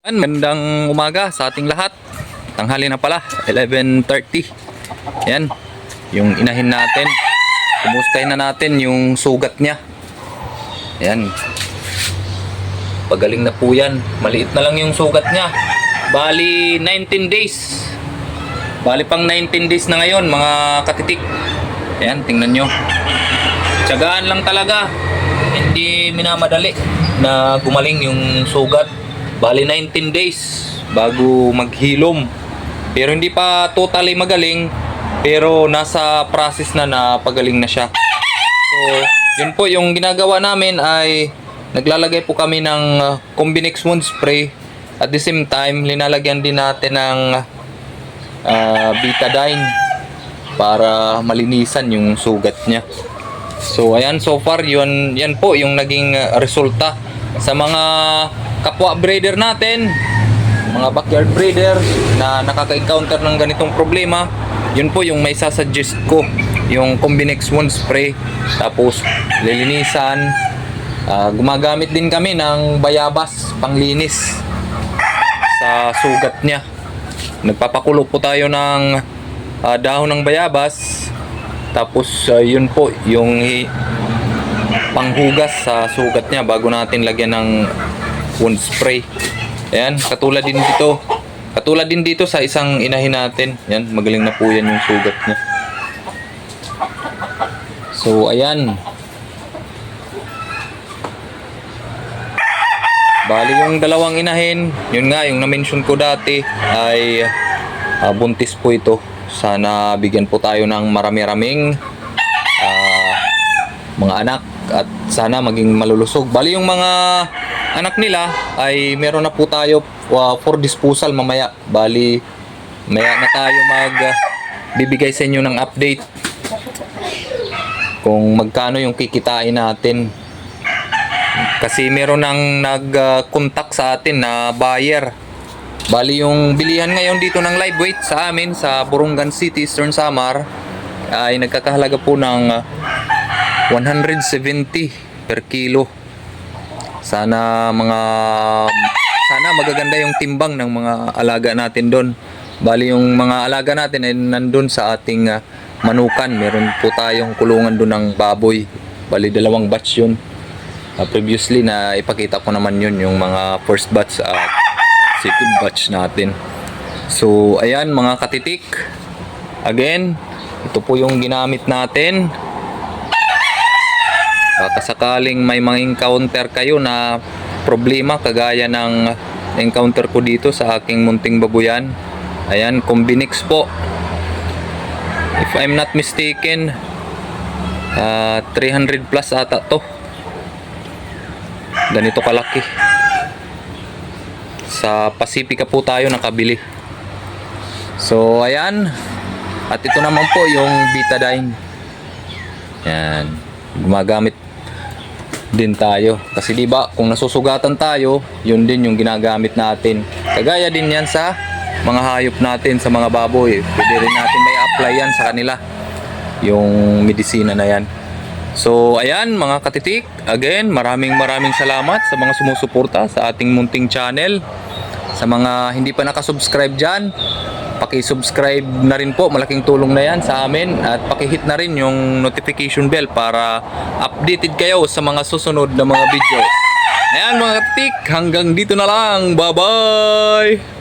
Magandang umaga sa ating lahat. Tanghali na pala, 11:30. Yan, yung inahin natin. Kumustahin na natin yung sugat niya. Yan. Pagaling na po yan. Maliit na lang yung sugat niya. Bali 19 days. Bali pang 19 days na ngayon mga katitik. Ayan, tingnan nyo. Tiyagaan lang talaga. Hindi minamadali na gumaling yung sugat. Bali 19 days bago maghilom. Pero hindi pa totally magaling. Pero nasa process na pagaling na siya. So, yun po yung ginagawa namin ay naglalagay po kami ng Combinex wound spray. At the same time, linalagyan din natin ng Betadine para malinisan yung sugat niya. So, ayan, so far, yan po yung naging resulta sa mga kapwa breeder natin, mga backyard breeder na nakaka-encounter ng ganitong problema. Yun po yung may sasuggest ko, yung Combinex wound spray. Tapos lilinisan. Gumagamit din kami ng bayabas panglinis sa sugat niya. Nagpapakulo po tayo ng dahon ng bayabas. Tapos yun po yung panghugas sa sugat niya bago natin lagyan ng wound spray. Ayan, katulad din dito. Katulad din dito sa isang inahin natin. Ayan, magaling na po yan yung sugat niya. So, ayan. Bali yung dalawang inahin, yun nga, yung na-mention ko dati ay buntis po ito. Sana bigyan po tayo ng marami-raming mga anak at sana maging malulusog. Bali yung mga anak nila ay meron na po tayo for disposal mamaya. Bali maya na tayo bibigay sa inyo ng update kung magkano yung kikitain natin. Kasi meron nang nag-contact sa atin na buyer. Bali yung bilihan ngayon dito ng live weight sa amin sa Borongan City, Eastern Samar ay nagkakahalaga po ng 170 per kilo. Sana magaganda yung timbang ng mga alaga natin doon. Bali yung mga alaga natin ay nandun sa ating manukan. Meron po tayong kulungan doon ng baboy. Bali 2 batch yun. Previously na ipakita ko naman yun yung mga first batch at second batch natin. So ayan mga katitik. Again, ito po yung ginamit natin. Baka sakaling may mga encounter kayo na problema kagaya ng encounter ko dito sa aking munting babuyan. Ayan, Combinex po. If I'm not mistaken, 300 plus ata to. Ganito kalaki. Sa Pacifica po tayo nakabili. So, ayan. At ito naman po yung Betadine. Ayan. Gumagamit din tayo kasi di ba kung nasusugatan tayo, yun din yung ginagamit natin. Kagaya din yan sa mga hayop natin, sa mga baboy. Pwede rin natin may apply yan sa kanila, yung medisina na yan. So ayan mga katitik, again maraming salamat sa mga sumusuporta sa ating munting channel. Sa mga hindi pa nakasubscribe dyan, paki-subscribe na rin po, malaking tulong na yan sa amin. At paki-hit na rin yung notification bell para updated kayo sa mga susunod na mga video. Ayan mga katik, hanggang dito na lang. Bye bye!